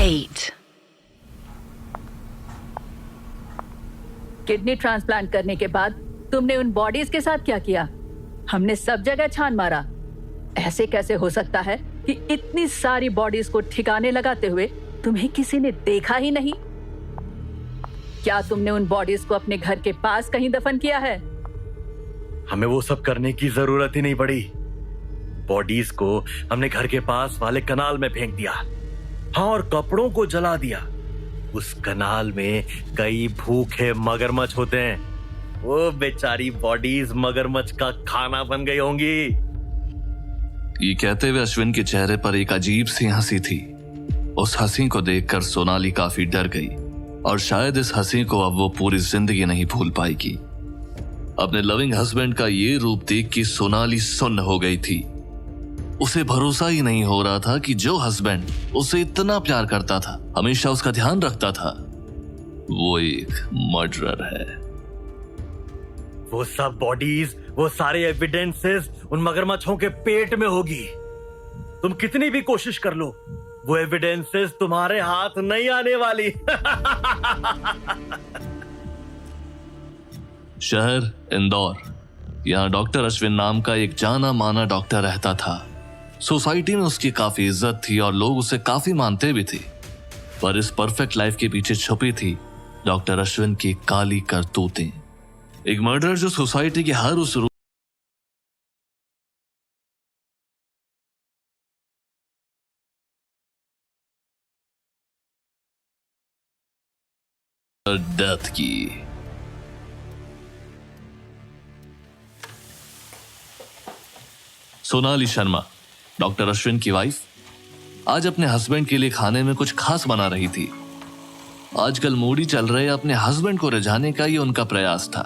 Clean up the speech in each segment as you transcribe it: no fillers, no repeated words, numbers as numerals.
8. Kidney transplant करने के बाद तुमने उन बॉडीज के साथ क्या किया? हमने सब जगह छान मारा। ऐसे कैसे हो सकता है कि इतनी सारी बॉडीज को ठिकाने लगाते हुए तुम्हें किसी ने देखा ही नहीं? क्या तुमने उन बॉडीज को अपने घर के पास कहीं दफन किया है? हमें वो सब करने की जरूरत ही नहीं पड़ी। बॉडीज को हमने घर के पास वाले कनाल में फेंक दिया। हाँ, और कपड़ों को जला दिया। उस कनाल में कई भूखे मगरमच्छ होते हैं। वो बेचारी बॉडीज मगरमच्छ का खाना बन गई होंगी। ये कहते हुए अश्विन के चेहरे पर एक अजीब सी हंसी थी। उस हंसी को देखकर सोनाली काफी डर गई और शायद इस हंसी को अब वो पूरी जिंदगी नहीं भूल पाएगी। अपने लविंग हस्बैंड का ये रूप देख के सोनाली सुन्न हो गई थी। उसे भरोसा ही नहीं हो रहा था कि जो हस्बैंड उसे इतना प्यार करता था, हमेशा उसका ध्यान रखता था, वो एक मर्डरर है। वो सब बॉडीज, वो सारे एविडेंसेस उन मगरमच्छों के पेट में होगी। तुम कितनी भी कोशिश कर लो, वो एविडेंसेस तुम्हारे हाथ नहीं आने वाली। शहर इंदौर। यहाँ डॉक्टर अश्विन नाम का एक जाना माना डॉक्टर रहता था। सोसाइटी में उसकी काफी इज्जत थी और लोग उसे काफी मानते भी थे। पर इस परफेक्ट लाइफ के पीछे छुपी थी डॉक्टर अश्विन की काली करतूतें। एक मर्डर जो सोसाइटी के हर उस डेथ की। सोनाली शर्मा, डॉक्टर अश्विन की वाइफ, आज अपने हस्बैंड के लिए खाने में कुछ खास बना रही थी। आजकल मूडी चल रहे अपने हस्बैंड को रिझाने का ये उनका प्रयास था।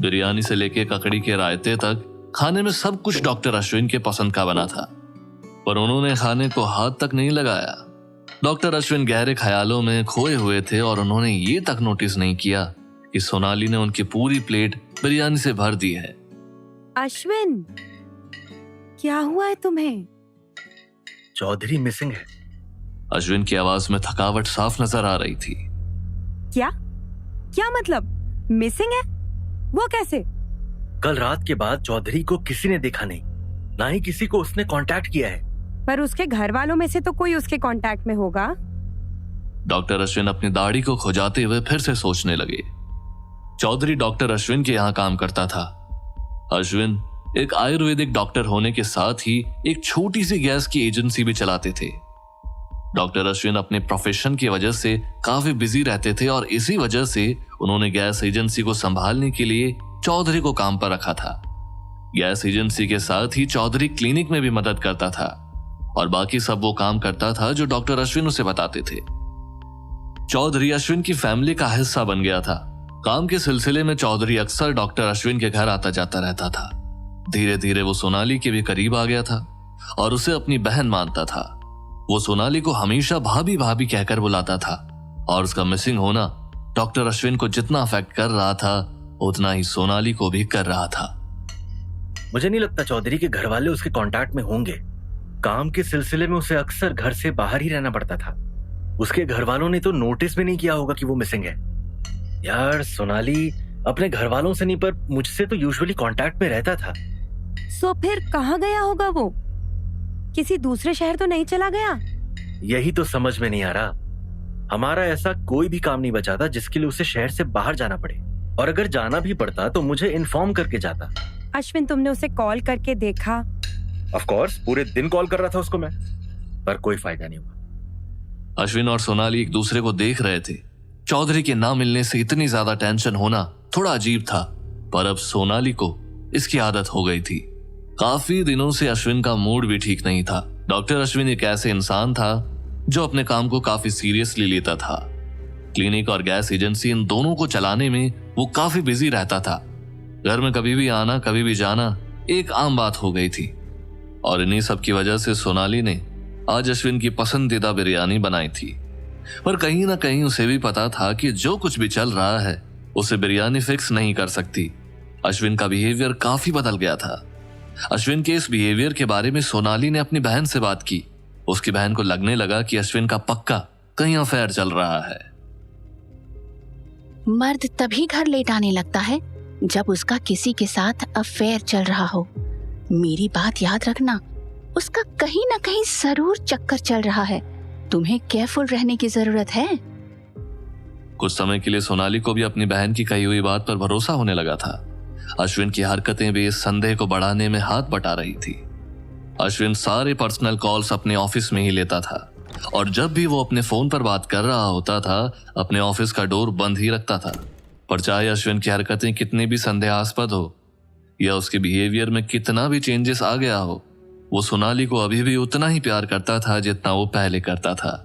बिरयानी से लेके ककड़ी के रायते तक खाने में सब कुछ डॉक्टर अश्विन के पसंद का बना था, पर उन्होंने खाने को हाथ तक नहीं लगाया। डॉक्टर अश्विन गहरे ख्यालों में खोए हुए थे और उन्होंने ये तक नोटिस नहीं किया कि सोनाली ने उनकी पूरी प्लेट बिरयानी से भर दी है। अश्विन, क्या हुआ है तुम्हें? चौधरी मिसिंग है। अश्विन की आवाज में थकावट साफ नजर आ रही थी। क्या क्या मतलब? मिसिंग है? वो कैसे? कल रात के बाद चौधरी को किसी ने देखा नहीं, ना ही किसी को उसने कांटेक्ट किया है। पर उसके घर वालों में से तो कोई उसके कांटेक्ट में होगा। डॉक्टर अश्विन अपनी दाढ़ी को खुजाते हुए फिर से सोचने लगे। चौधरी डॉक्टर अश्विन के यहाँ काम करता था। अश्विन एक आयुर्वेदिक डॉक्टर होने के साथ ही एक छोटी सी गैस की एजेंसी भी चलाते थे। डॉक्टर अश्विन अपने प्रोफेशन की वजह से काफी बिजी रहते थे और इसी वजह से उन्होंने गैस एजेंसी को संभालने के लिए चौधरी को काम पर रखा था। गैस एजेंसी के साथ ही चौधरी क्लिनिक में भी मदद करता था और बाकी सब वो काम करता था जो डॉक्टर अश्विन उसे बताते थे। चौधरी अश्विन की फैमिली का हिस्सा बन गया था। काम के सिलसिले में चौधरी अक्सर डॉक्टर अश्विन के घर आता जाता रहता था। धीरे धीरे वो सोनाली के भी करीब आ गया था और उसे अपनी बहन मानता था। वो सोनाली को हमेशा भाभी भाभी कहकर बुलाता था और उसका मिसिंग होना डॉक्टर अश्विन को जितना अफेक्ट कर रहा था उतना ही सोनाली को भी कर रहा था। मुझे नहीं लगता चौधरी के घर वाले उसके कांटेक्ट में होंगे। काम के सिलसिले में उसे अक्सर घर से बाहर ही रहना पड़ता था। उसके घर वालों ने तो नोटिस भी नहीं किया होगा कि वो मिसिंग है। यार, सोनाली अपने घर वालों से नहीं पर मुझसे तो यूजुअली कांटेक्ट में रहता था। सो फिर कहाँ गया होगा वो? किसी दूसरे शहर तो नहीं चला गया? यही तो समझ में नहीं आ रहा। हमारा ऐसा कोई भी काम नहीं बचा था जिसके लिए उसे शहर से बाहर जाना पड़े, और अगर जाना भी पड़ता तो मुझे इन्फॉर्म करके जाता। अश्विन, तुमने उसे कॉल करके देखा? ऑफ कोर्स, पूरे दिन कॉल कर रहा था उसको मैं, पर कोई फायदा नहीं हुआ। अश्विन और सोनाली एक दूसरे को देख रहे थे। चौधरी के ना मिलने से इतनी ज्यादा टेंशन होना थोड़ा अजीब था, पर अब सोनाली को इसकी आदत हो गई थी। काफी दिनों से अश्विन का मूड भी ठीक नहीं था। डॉक्टर अश्विन एक ऐसे इंसान था जो अपने काम को काफी सीरियसली लेता था। क्लिनिक और गैस एजेंसी, इन दोनों को चलाने में वो काफी बिजी रहता था। घर में कभी भी आना कभी भी जाना एक आम बात हो गई थी, और इन्हीं सब की वजह से सोनाली ने आज अश्विन की पसंदीदा बिरयानी बनाई थी। पर कहीं ना कहीं उसे भी पता था कि जो कुछ भी चल रहा है उसे बिरयानी फिक्स नहीं कर सकती। अश्विन का बिहेवियर काफी बदल गया था। अश्विन के इस बिहेवियर के बारे में सोनाली ने अपनी बहन से बात की। उसकी बहन को लगने लगा कि अश्विन का पक्का कहीं अफेयर चल रहा है। मर्द तभी घर लेट आने लगता है जब उसका किसी के साथ अफेयर चल रहा हो। मेरी बात याद रखना, उसका कहीं ना कहीं जरूर चक्कर चल रहा है। तुम्हें केयरफुल रहने की जरूरत है। कुछ समय के लिए सोनाली को भी अपनी बहन की कही हुई बात पर भरोसा होने लगा था। अश्विन की हरकतें भी इस संदेह को बढ़ाने में हाथ बटा रही थी। अश्विन सारे पर्सनल कॉल्स अपने ऑफिस में ही लेता था और जब भी वो अपने फोन पर बात कर रहा होता था अपने ऑफिस का डोर बंद ही रखता था। पर चाहे अश्विन की हरकतें कितनी भी संदेहास्पद हो या उसके बिहेवियर में कितना भी चेंजेस आ गया हो, वो सोनाली को अभी भी उतना ही प्यार करता था जितना वो पहले करता था।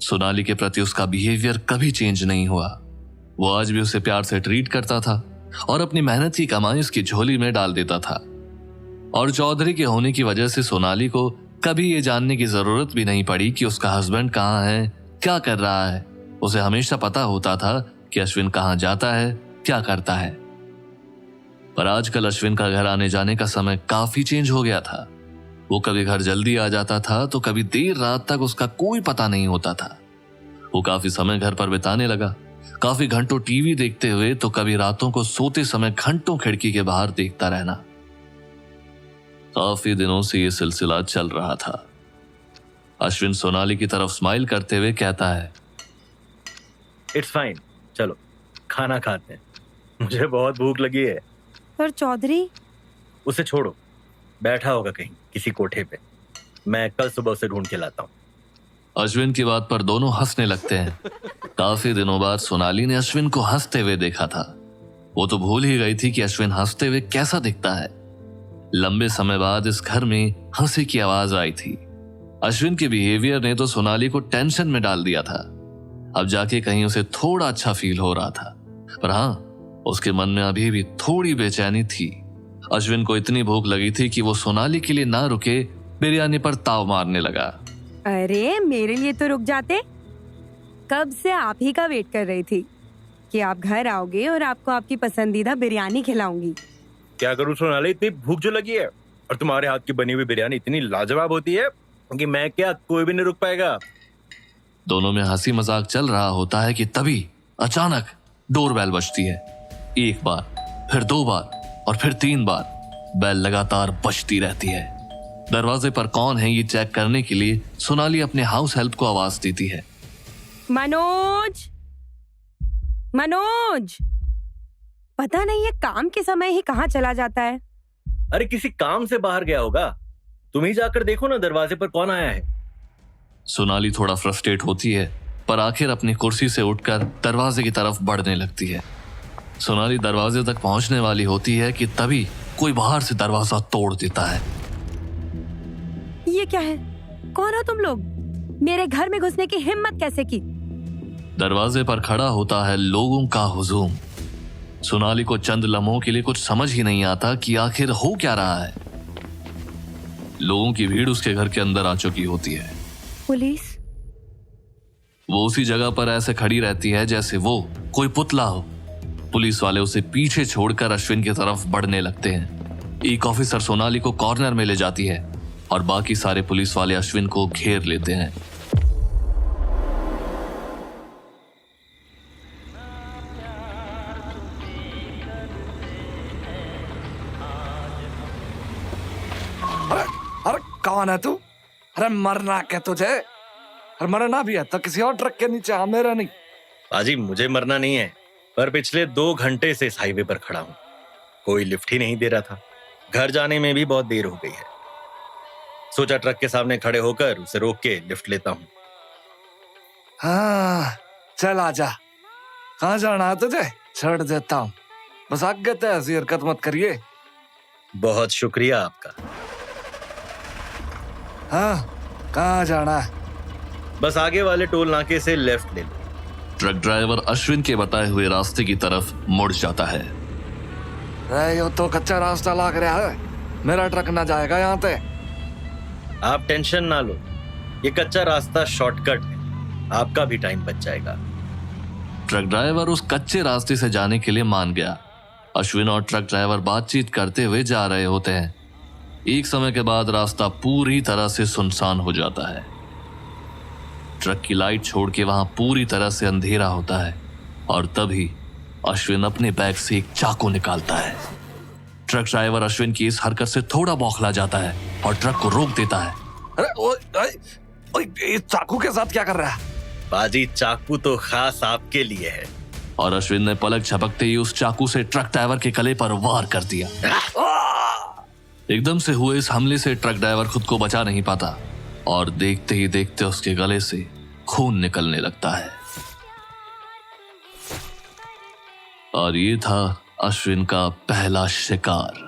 सोनाली के प्रति उसका बिहेवियर कभी चेंज नहीं हुआ। वो आज भी उसे प्यार से ट्रीट करता था और अपनी मेहनत की कमाई उसकी झोली में डाल देता था। और चौधरी के होने की वजह से सोनाली को कभी ये जानने की जरूरत भी नहीं पड़ी कि उसका हस्बैंड कहाँ है, क्या कर रहा है। उसे हमेशा पता होता था कि अश्विन कहाँ जाता है, क्या करता है। पर आजकल अश्विन का घर आने जाने का समय काफी चेंज हो गया था। वो कभी घर जल्दी आ जाता था तो कभी देर रात तक उसका कोई पता नहीं होता था। वो काफी समय घर पर बिताने लगा, काफी घंटों टीवी देखते हुए तो कभी रातों को सोते समय घंटों खिड़की के बाहर देखता रहना। काफी दिनों से ये सिलसिला चल रहा था। अश्विन सोनाली की तरफ स्माइल करते हुए कहता है, इट्स फाइन, चलो खाना खाते हैं, मुझे बहुत भूख लगी है। पर चौधरी, उसे छोड़ो, बैठा होगा कहीं किसी कोठे पे, मैं कल सुबह उसे ढूंढ के लाता हूँ। अश्विन की बात पर दोनों हंसने लगते हैं। काफी दिनों बाद सोनाली ने अश्विन को हंसते हुए देखा था। वो तो भूल ही गई थी कि अश्विन हंसते हुए कैसा दिखता है। लंबे समय बाद इस घर में हंसी की आवाज आई थी। अश्विन के बिहेवियर ने तो सोनाली को टेंशन में डाल दिया था। अब जाके कहीं उसे थोड़ा अच्छा फील हो रहा था, पर हाँ, उसके मन में अभी भी थोड़ी बेचैनी थी। अश्विन को इतनी भूख लगी थी कि वो सोनाली के लिए ना रुके बिरयानी पर ताव मारने लगा। अरे मेरे लिए तो रुक जाते। कब से आप ही का वेट कर रही थी कि आप घर आओगे और आपको आपकी पसंदीदा बिरयानी खिलाऊंगी। क्या करूँ सोनाली, इतनी भूख जो लगी है और तुम्हारे हाथ की बनी हुई बिरयानी इतनी लाजवाब होती है कि मैं क्या, कोई भी नहीं रुक पाएगा। दोनों में हंसी मजाक चल रहा होता है कि तभी अचानक डोरबेल बजती है। एक बार, फिर 2 बार और फिर 3 बार बेल लगातार बजती रहती है। दरवाजे पर कौन है ये चेक करने के लिए सोनाली अपने हाउस हेल्प को आवाज देती है, मनोज, मनोज। पता नहीं ये काम के समय ही कहाँ चला जाता है। अरे किसी काम से बाहर गया होगा, तुम ही जाकर देखो ना दरवाजे पर कौन आया है। सोनाली थोड़ा फ्रस्ट्रेट होती है पर आखिर अपनी कुर्सी से उठकर दरवाजे की तरफ बढ़ने लगती है। सोनाली दरवाजे तक पहुंचने वाली होती है कि तभी कोई बाहर से दरवाजा तोड़ देता है। ये क्या है? कौन हो तुम लोग? मेरे घर में घुसने की हिम्मत कैसे की? दरवाजे पर खड़ा होता है लोगों का हुजूम। सोनाली को चंद लम्हों के लिए कुछ समझ ही नहीं आता कि आखिर हो क्या रहा है। लोगों की भीड़ उसके घर के अंदर आ चुकी होती है। पुलिस? वो उसी जगह पर ऐसे खड़ी रहती है जैसे वो कोई पुतला हो। पुलिस वाले उसे पीछे छोड़कर अश्विन की तरफ बढ़ने लगते हैं। एक ऑफिसर सोनाली को कॉर्नर में ले जाती है और बाकी सारे पुलिस वाले अश्विन को घेर लेते हैं। अरे कौन है तू? अरे मरना क्या तुझे? अरे मरना भी है तो किसी और ट्रक के नीचे, हाँ मेरा नहीं। बाजी मुझे मरना नहीं है, पर पिछले 2 घंटे से इस हाईवे पर खड़ा हूँ, कोई लिफ्ट ही नहीं दे रहा था। घर जाने में भी बहुत देर हो गई है, सोचा ट्रक के सामने खड़े होकर उसे रोक के लिफ्ट लेता हूँ। हाँ चल आजा। कहाँ जाना है तुझे? छोड़ देता हूँ, बस आगे तो ऐसी हरकत मत करिए। बहुत शुक्रिया आपका। हाँ कहाँ जाना है? बस आगे वाले टोल नाके से लेफ्ट ले लो। ट्रक ड्राइवर अश्विन के बताए हुए रास्ते की तरफ मुड़ जाता है। ये तो कच्चा रास्ता लग रहा है, मेरा ट्रक ना जाएगा यहाँ पे। आप टेंशन ना लो, ये कच्चा रास्ता शॉर्टकट है, आपका भी टाइम बच जाएगा। ट्रक ड्राइवर उस कच्चे रास्ते से जाने के लिए मान गया। अश्विन और ट्रक ड्राइवर बातचीत करते हुए जा रहे होते हैं। एक समय के बाद रास्ता पूरी तरह से सुनसान हो जाता है। ट्रक की लाइट छोड़ के वहां पूरी तरह से अंधेरा होता है और तभी अश्विन अपने बैग से एक चाकू निकालता है। ट्रक ड्राइवर अश्विन की इस हरकत से थोड़ा बौखला जाता है और ट्रक को रोक देता है। अरे ओए, ये चाकू के साथ क्या कर रहा है? बाजी, चाकू तो खास आपके लिए है। और अश्विन ने पलक झपकते ही उस चाकू से ट्रक ड्राइवर के गले पर वार कर दिया। एकदम से हुए इस हमले से ट्रक ड्राइवर खुद को बचा नहीं पाता और देखते ही देखते उसके गले से खून निकलने लगता है। और ये था अश्विन का पहला शिकार।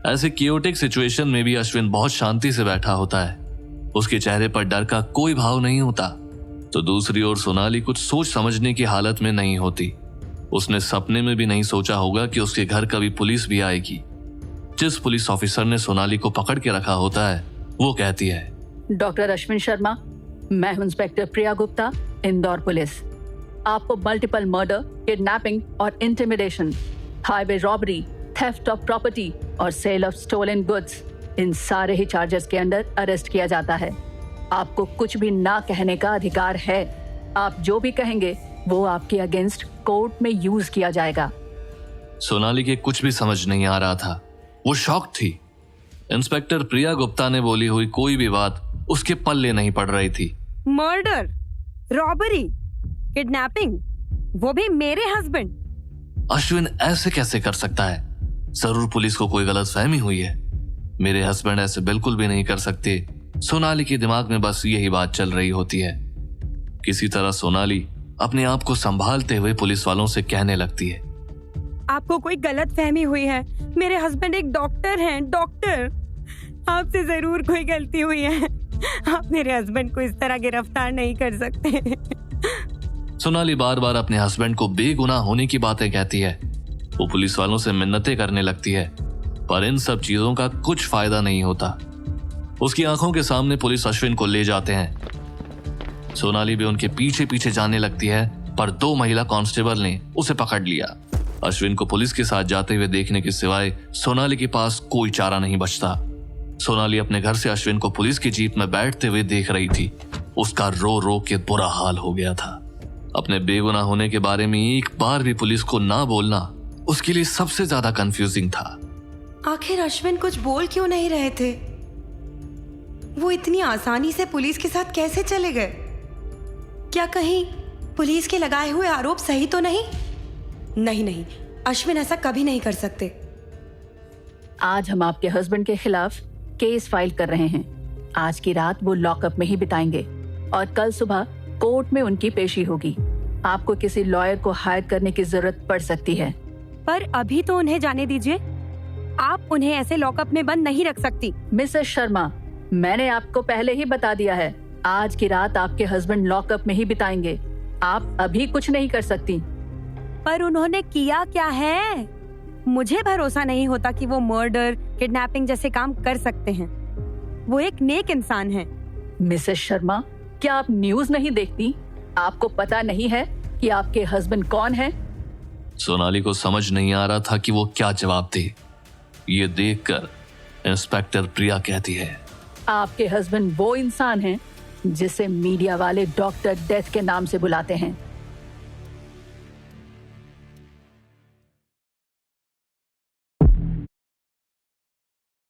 ऐसे कियोटिक सिचुएशन में भी अश्विन बहुत शांति से बैठा होता है। उसके चेहरे पर डर का कोई भाव नहीं होता। तो दूसरी ओर सोनाली कुछ सोच समझने की हालत में नहीं होती। उसने सपने में भी नहीं सोचा होगा कि उसके घर कभी पुलिस भी आएगी। जिस पुलिस ऑफिसर ने सोनाली को पकड़ के रखा होता है वो कहती है, डॉक्टर अश्विन शर्मा, मैं हूं इंस्पेक्टर प्रिया गुप्ता, इंदौर पुलिस। आपको मल्टीपल मर्डर, किडनैपिंग और intimidation, highway robbery, theft of property और सेल ऑफ स्टोलन गुड्स, इन सारे ही चार्जेस के अंडर अरेस्ट किया जाता है। आपको कुछ भी ना कहने का अधिकार है। आप जो भी कहेंगे वो आपके अगेंस्ट कोर्ट में यूज किया जाएगा। सोनाली के कुछ भी समझ नहीं आ रहा था। वो शॉक थी। इंस्पेक्टर प्रिया गुप्ता ने बोली हुई कोई भी बात उसके पल्ले नहीं पड़ रही थी। मर्डर, रॉबरी, किडनैपिंग, वो भी मेरे हस्बैंड। अश्विन ऐसे कैसे कर सकता है? जरूर पुलिस को कोई गलतफहमी हुई है। मेरे हस्बैंड ऐसे बिल्कुल भी नहीं कर सकते। सोनाली के दिमाग में बस यही बात चल रही होती है। किसी तरह सोनाली अपने आप को संभालते हुए पुलिस वालों से कहने लगती है, आपको कोई गलत फहमी हुई है। मेरे हस्बैंड एक डॉक्टर हैं, डॉक्टर। आपसे जरूर कोई गलती हुई है। आप मेरे हस्बैंड को इस तरह गिरफ्तार नहीं कर सकते। सोनाली बार बार अपने हस्बैंड को बेगुनाह होने की बातें कहती है। वो पुलिस वालों से मिन्नतें करने लगती है, पर इन सब चीजों का कुछ फायदा नहीं होता। उसकी आंखों के सामने पुलिस अश्विन को ले जाते हैं। सोनाली भी उनके पीछे पीछे जाने लगती है, पर 2 महिला कांस्टेबल ने उसे पकड़ लिया। अश्विन को पुलिस के साथ जाते हुए देखने के सिवाय सोनाली के पास कोई चारा नहीं बचता। सोनाली अपने घर से अश्विन को पुलिस की जीप में बैठते हुए देख रही थी। उसका रो रो के बुरा हाल हो गया था। अपने बेगुनाह होने के बारे में एक बार भी पुलिस को ना बोलना उसके लिए सबसे ज्यादा कंफ्यूजिंग था। आखिर अश्विन कुछ बोल क्यों नहीं रहे थे? वो इतनी आसानी से पुलिस के साथ कैसे चले गए? क्या कहीं पुलिस के लगाए हुए आरोप सही तो नहीं? नहीं, अश्विन ऐसा कभी नहीं कर सकते। आज हम आपके हस्बैंड के खिलाफ केस फाइल कर रहे हैं। आज की रात वो लॉकअप में ही बिताएंगे और कल सुबह कोर्ट में उनकी पेशी होगी। आपको किसी लॉयर को हायर करने की जरूरत पड़ सकती है। पर अभी तो उन्हें जाने दीजिए। आप उन्हें ऐसे लॉकअप में बंद नहीं रख सकती। मिसेस शर्मा, मैंने आपको पहले ही बता दिया है, आज की रात आपके हस्बैंड लॉकअप में ही बिताएंगे। आप अभी कुछ नहीं कर सकती। पर उन्होंने किया क्या है? मुझे भरोसा नहीं होता कि वो मर्डर, किडनैपिंग जैसे काम कर सकते हैं। वो एक नेक इंसान है। मिसेस शर्मा, क्या आप न्यूज नहीं देखती? आपको पता नहीं है कि आपके हस्बैंड कौन है? सोनाली को समझ नहीं आ रहा था कि वो क्या जवाब दे। ये देखकर इंस्पेक्टर प्रिया कहती है, आपके हस्बैंड वो इंसान हैं जिसे मीडिया वाले डॉक्टर डेथ के नाम से बुलाते हैं।